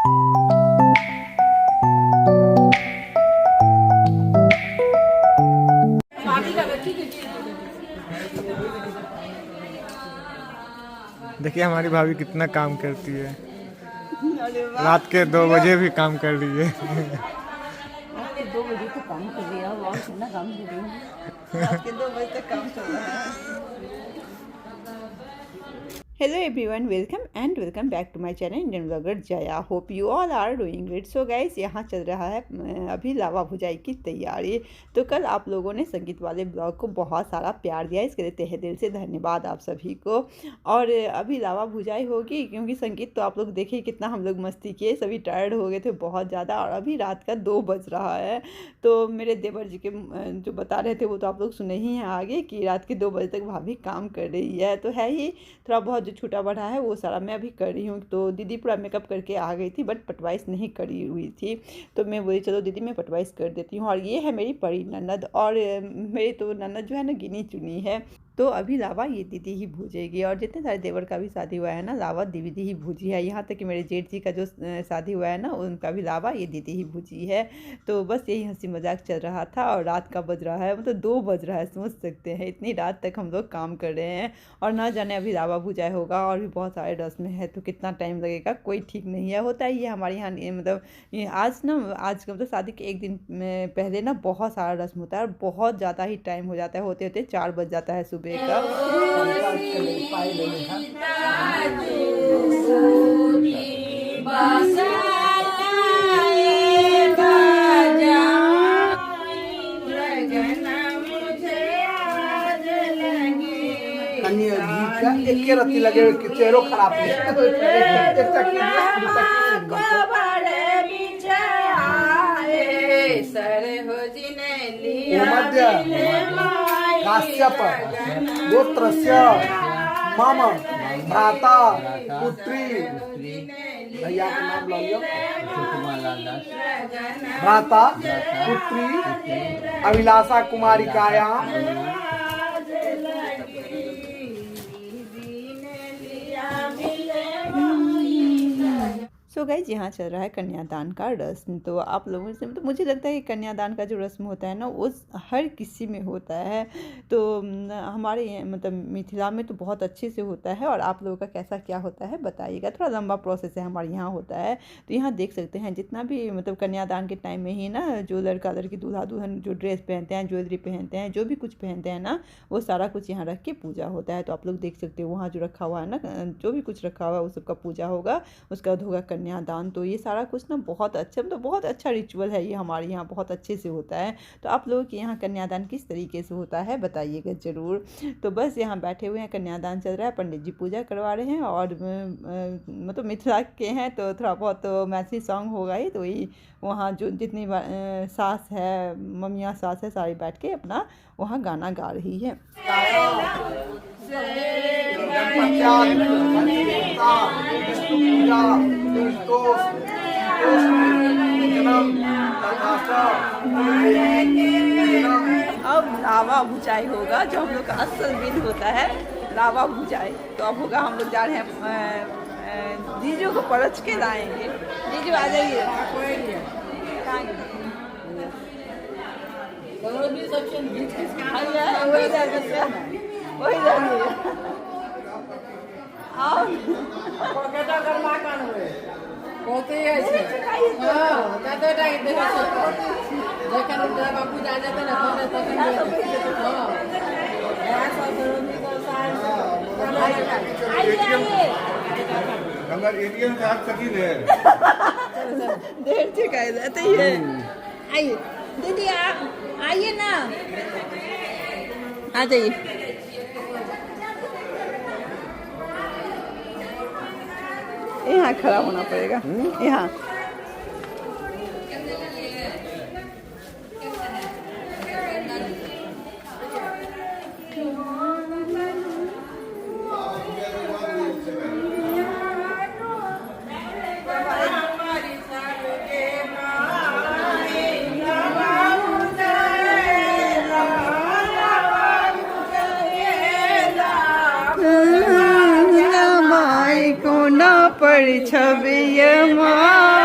देखिए हमारी भाभी कितना काम करती है, रात के 2 बजे भी काम कर रही है। रात के 2 बजे तक काम कर रही है और कितना काम कर रही है, रात के 2 बजे तक काम चल रहा है। Hello everyone, welcome back to my channel Indian blogger Jaya. Hope you all are doing great. So guys, यहाँ चल रहा है अभी लावा भुजाई की तैयारी। तो कल आप लोगों ने संगीत वाले ब्लॉग को बहुत सारा प्यार दिया, इसके लिए तहे दिल से धन्यवाद आप सभी को। और अभी लावा भुजाई होगी, क्योंकि संगीत तो आप लोग देखिए कितना हम लोग मस्ती किए, सभी टायर्ड हो गए थे बहुत ज़्यादा। और अभी रात का 2 बज रहा है। तो मेरे देवर जी के जो बता रहे थे वो तो आप लोग सुने ही हैं आगे, कि रात के 2 बजे तक भाभी काम कर रही है। तो है ही थोड़ा बहुत जो छूटा बढ़ा है वो सारा मैं अभी कर रही हूँ। तो दीदी पूरा मेकअप करके आ गई थी, बट पटवाइस नहीं करी हुई थी। तो मैं बोली चलो दीदी मैं पटवाइस कर देती हूँ। और ये है मेरी बड़ी ननद, और मेरी तो ननद जो है ना गिनी चुनी है। तो अभी लावा ये दीदी ही भूजेगी। और जितने सारे देवर का भी शादी हुआ है ना, लावा दीदी ही भूजी है। यहाँ तक कि मेरे जेठ जी का जो शादी हुआ है ना, उनका भी लावा ये दीदी ही भूजी है। तो बस यही हंसी मजाक चल रहा था। और रात का बज रहा है, मतलब 2 बज रहा है, समझ सकते हैं इतनी रात तक हम लोग काम कर रहे हैं। और ना जाने अभी लावा भुजाई होगा, और भी बहुत सारे रस्म है, तो कितना टाइम लगेगा कोई ठीक नहीं है। होता है ये हमारे यहाँ, मतलब ये आज मतलब शादी के 1 दिन पहले ना बहुत सारा रस्म होता है, और बहुत ज़्यादा ही टाइम हो जाता है। होते होते 4 बज जाता है सुबह का। एक रत्ती लगे चेहरो खराब काश्यप गोत्रस्य मम भ्राता पुत्री, भैया का नाम लो, भ्राता पुत्री अभिलाषा कुमारिकायां। सो गाइज, यहाँ चल रहा है कन्यादान का रस्म। तो आप लोगों से तो मुझे लगता है कि कन्यादान का जो रस्म होता है ना, वो हर किसी में होता है। तो हमारे मतलब मिथिला में तो बहुत अच्छे से होता है। और आप लोगों का कैसा क्या होता है बताइएगा। थोड़ा लंबा प्रोसेस है हमारे यहाँ होता है। तो यहाँ देख सकते हैं जितना भी मतलब कन्यादान के टाइम में ही ना, जो लड़का लड़की दूल्हा दुल्हन जो ड्रेस पहनते हैं, ज्वेलरी पहनते हैं, जो भी कुछ पहनते हैं ना, वो सारा कुछ यहाँ रख के पूजा होता है। तो आप लोग देख सकते हो वहाँ जो रखा हुआ है ना, जो भी कुछ रखा हुआ है उस सबका पूजा होगा, उसका बाद होगा कन्यादान। तो ये सारा कुछ ना बहुत अच्छा, मतलब बहुत अच्छा रिचुअल है ये, हमारे यहाँ बहुत अच्छे से होता है। तो आप लोगों के यहाँ कन्यादान किस तरीके से होता है बताइएगा ज़रूर। तो बस यहाँ बैठे हुए हैं, कन्यादान चल रहा है, पंडित जी पूजा करवा रहे हैं। और मतलब मिथिला के हैं तो थोड़ा बहुत तो मैथिली सॉन्ग होगा ही। तो वही वहाँ जो जितनी सास है, मम्मियाँ सास है, सारी बैठ के अपना वहाँ गाना गा रही है। अब लावा भुजाई होगा, जो हम लोग का असल दिन होता है, लावा भुजाई। तो अब होगा, हम लोग जा रहे हैं जीजू को परच के लाएंगे। जीजू आ जाइए। देर से कह देते ही है। आइए दीदी, आप आइए ना, आ जाइए। यहाँ खड़ा होना पड़ेगा, यहाँ। पर छवि माँ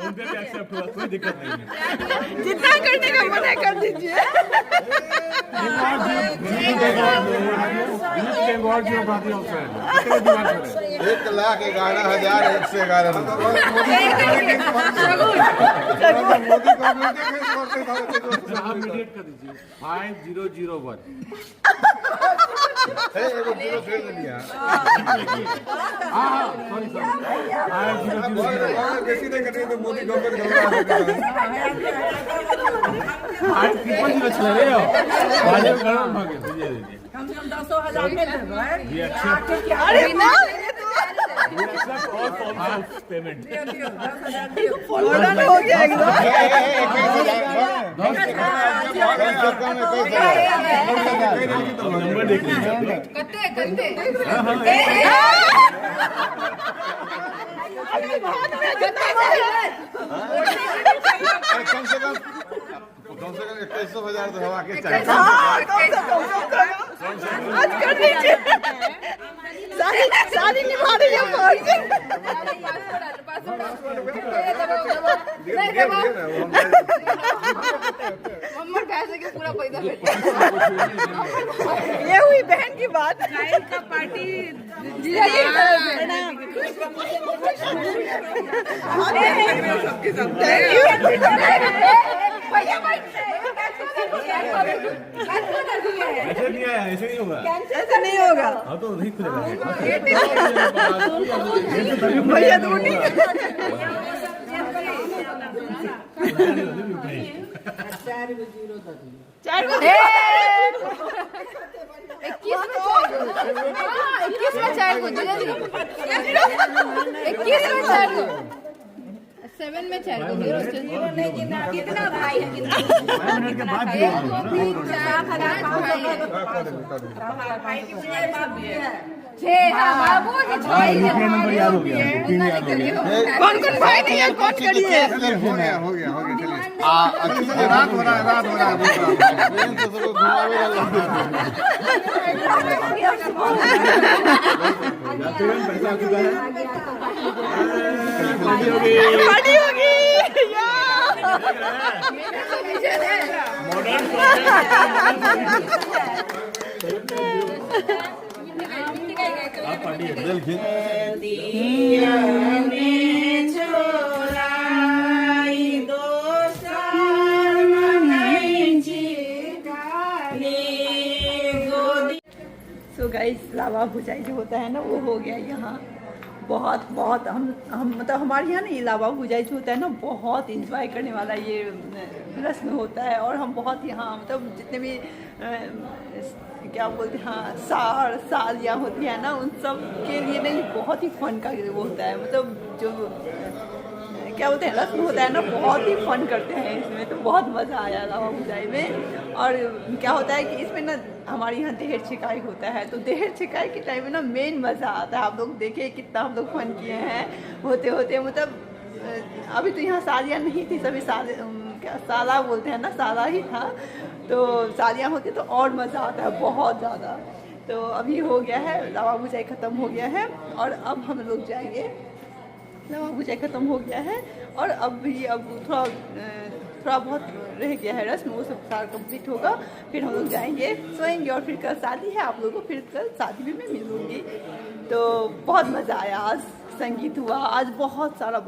उनसे भी एक्सेप्ट हुआ, कोई दिक्कत नहीं है। जितना करने का मन है कर दीजिए। आप मीडिएट कर दीजिए 5001। मोदी गवर्नमेंट चला रहे हो कम से कम 10,000 में अरे ना all forms of payment। फॉरन हो गया एकदम। नंबर देख लीजिए। कत्ते कत्ते कम से कम 21,000 तो हवा के चाहिए। आज कर दीजिए। सारी निभा रही है फौज। मम्मा पैसे के पूरा पैसा ये हुई बहन की बात। का पार्टी ऐसे नहीं आया, ऐसे नहीं होगा। ऐसा नहीं होगा हाँ तो नहीं खुलेगा। भैया दूनी। चार बजे 21 में 4 को 21 में 4 को 7 में 4 को 0 कितना भाई है कितना 1 2 3 4 6 हाँ बाबू जी 6 नंबर याद हो गया, तीन याद हो गया। कौन कौन भाई नहीं है कौन करिए। हो गया चलिए। अच्छी से रात हो रहा है ट्रेन से सबको घुमावे पैसा चुका है। पार्टी होगी आप पार्टी है। सो गाइस लावा भुजाई जो होता है ना वो हो गया यहाँ। बहुत बहुत हम मतलब हमारे यहाँ ना ये लावा भुजाई जो होता है ना बहुत इंजॉय करने वाला ये रस्म होता है। और हम बहुत यहाँ मतलब जितने भी क्या बोलते हैं हाँ सालियाँ होती है ना उन सब के लिए नहीं बहुत ही फन का वो होता है। मतलब जो क्या बोलते हैं रस्म होता है ना बहुत ही फन करते हैं इसमें। तो बहुत मज़ा आया लावा भुजाई में। और क्या होता है कि इसमें ना हमारे यहाँ दहेज छिकाई होता है। तो दहेज छिकाई के टाइम में ना मेन मज़ा आता है। आप लोग देखिए कितना हम लोग फन किए हैं होते होते। मतलब अभी तो यहाँ सालियाँ नहीं थी, सभी क्या साला बोलते हैं ना साला ही था। तो सालियाँ होती तो और मज़ा आता है बहुत ज़्यादा। तो अभी हो गया है लावा भुजाई ख़त्म हो गया है और अब हम लोग जाएंगे। लावा भुजाई ख़त्म हो गया है और अब थोड़ा बहुत रह गया है रस्म, वो सब सारा कंप्लीट होगा। फिर हम लोग जाएंगे सोएंगे और फिर कल शादी है। आप लोगों को फिर कल शादी में मैं मिलूँगी। तो बहुत मज़ा आया। आज संगीत हुआ, आज बहुत सारा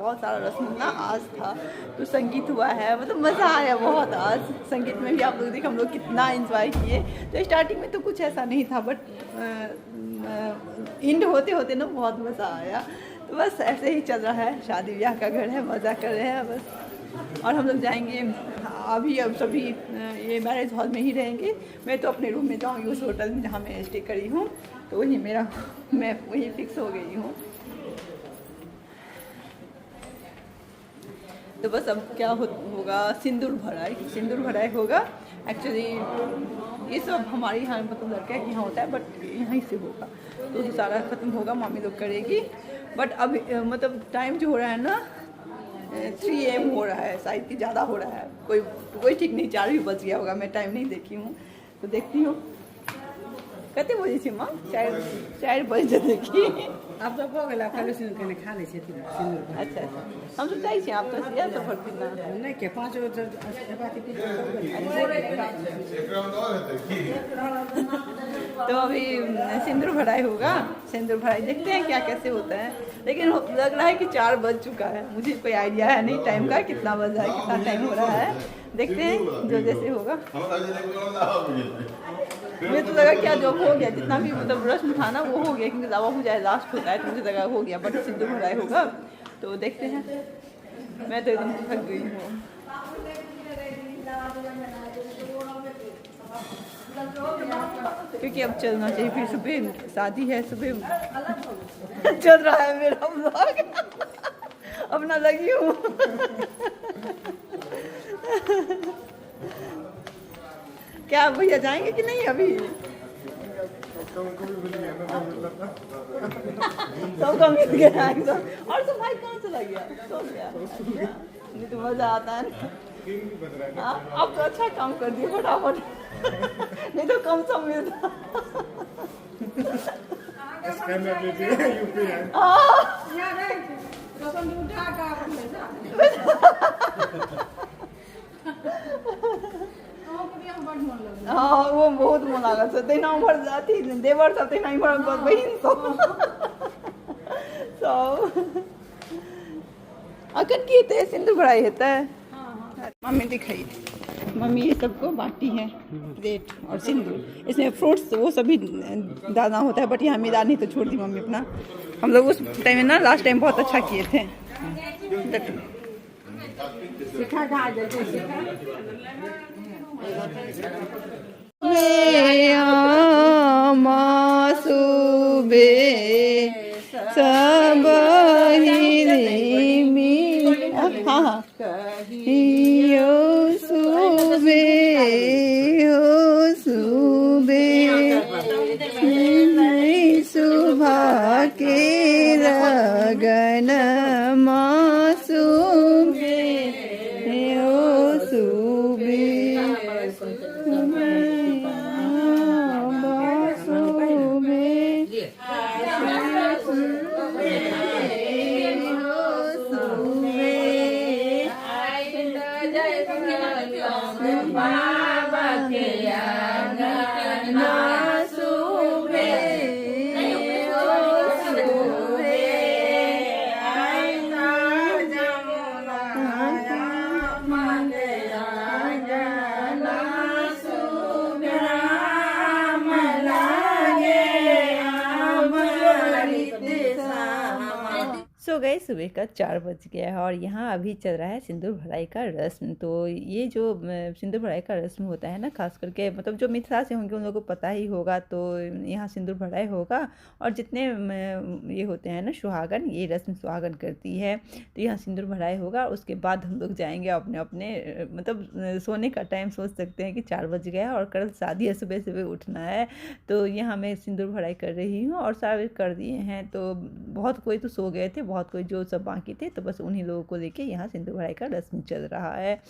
रस्म ना आज था। तो संगीत हुआ है, मतलब मज़ा आया बहुत। आज संगीत में भी आप लोग देख हम लोग कितना एंजॉय किए। तो स्टार्टिंग में तो कुछ ऐसा नहीं था बट एंड होते होते ना बहुत मज़ा आया। तो बस ऐसे ही चल रहा है, शादी ब्याह का घर है, मज़ा कर रहे हैं बस। और हम लोग जाएंगे अभी, अब सभी ये मैरिज हॉल में ही रहेंगे। मैं तो अपने रूम में जाऊँगी उस होटल में जहाँ मैं स्टे करी हूँ। तो वही मैं वही फिक्स हो गई हूँ। तो बस अब क्या होगा सिंदूर भराई होगा। एक्चुअली ये सब हमारे यहाँ मतलब लड़का के यहाँ होता है बट यहीं से होगा। तो सारा ख़त्म होगा, मामी लोग करेगी। बट अब मतलब टाइम जो हो रहा है ना 3 AM हो रहा है, शायद कि ज़्यादा हो रहा है। कोई ठीक नहीं, 4 भी बज गया होगा। मैं टाइम नहीं देखी हूँ तो देखती हूँ कते बजे से माँ 4 बजे देखी अब तो हो गेला कल से कने खा ले छथिन सिंदूर अच्छा अच्छा हम तो चाहै छी आप तो सिया तो भर पिना नहीं के पांच गो बाती पी तो अभी सिंदूर भराई होगा। सिंदूर भराई देखते हैं क्या कैसे होता है, लेकिन लग रहा है कि 4 बज चुका है। मुझे कोई आइडिया है नहीं टाइम का, कितना बज रहा है, कितना टाइम हो रहा है। देखते हैं जो जैसे होगा। मुझे तो लगा क्या जॉब हो गया, जितना भी मतलब रस्म था ना वो हो गया, क्योंकि लावा पूजा लास्ट होता है तो मुझे लगा हो गया, बट सिंदूर भराई होगा तो देखते हैं। मैं तो एकदम थक गई हूँ। क्योंकि अब चलना चाहिए, फिर सुबह शादी है, सुबह चल रहा है मेरा व्लॉग। अपना लगी हूँ। क्या भैया जाएंगे कि नहीं अभी? सबका मिल गया एकदम। और तो भाई कहाँ चला गया? सो गया। नहीं तो मजा आता है ना। आप तो अच्छा काम कर दिए फटाफट। नहीं तो कम सब मिलता। हाँ वो बहुत मन लागल छै, तेना उम्हर अथी देवर सब, तेना इम्हर बहिन सब अखन की हेतै, सिंदूर भराई हेतै। मम्मी दिखाई, मम्मी ये सबको बांटी है प्लेट और सिंदूर। इसमें फ्रूट्स वो सभी दाना होता है, बट यहाँ मेरा नहीं तो छोड़ दी मम्मी अपना। हम लोग उस टाइम में ना लास्ट टाइम बहुत अच्छा किए थे। सिखा खा जल्दी सिखा मासूबे सब हाँ सुबे हो सुबे सुबह के लगन मासूबे हो सुबे सो गए सुबह का 4 बज गया है और यहाँ अभी चल रहा है सिंदूर भराई का रस्म। तो ये जो सिंदूर भराई का रस्म होता है ना, खास करके मतलब जो मिथिला से होंगे उन लोगों को पता ही होगा। तो यहाँ सिंदूर भराई होगा और जितने ये होते हैं ना सुहागन, ये रस्म सुहागन करती है। तो यहाँ सिंदूर भराई होगा, उसके बाद हम लोग जाएंगे अपने अपने मतलब सोने का टाइम सोच सकते हैं कि 4 बज गया है और कल शादी है, सुबह सुबह उठना है। तो यहाँ मैं सिंदूर भराई कर रही हूँ और सारे कर दिए हैं। तो बहुत कोई तो सो गए थे, बहुत कोई जो सब बाकी थे, तो बस उन्हीं लोगों को लेके यहाँ सिंदूर भराई का रस्म चल रहा है।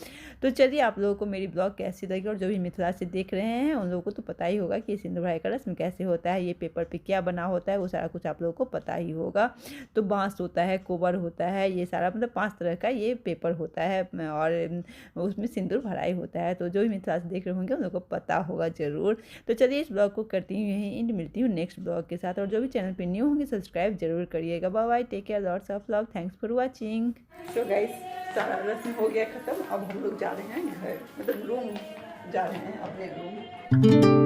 तो चलिए आप लोगों को मेरी ब्लॉग कैसी लगी, और जो भी मिथिला से देख रहे हैं उन लोगों को तो पता ही होगा कि सिंदूर भराई का रस्म कैसे होता है, ये पेपर पे क्या बना होता है, वो सारा कुछ आप लोगों को पता ही होगा। तो बांस होता है, कोबर होता है, ये सारा मतलब 5 तरह का ये पेपर होता है और उसमें सिंदूर भराई होता है। तो जो भी मिथिला से देख रहे होंगे उन लोगों को पता होगा ज़रूर। तो चलिए इस ब्लॉग को करती हूँ यहीं एंड, मिलती हूँ नेक्स्ट ब्लॉग के साथ। और जो भी चैनल पर न्यू होंगे सब्सक्राइब जरूर करिएगा। Bye bye, take care, lots of love, thanks for watching. So guys सारा रस्म हो गया ख़त्म, अब हम लोग जा रहे हैं घर, मतलब रूम जा रहे हैं अपने रूम।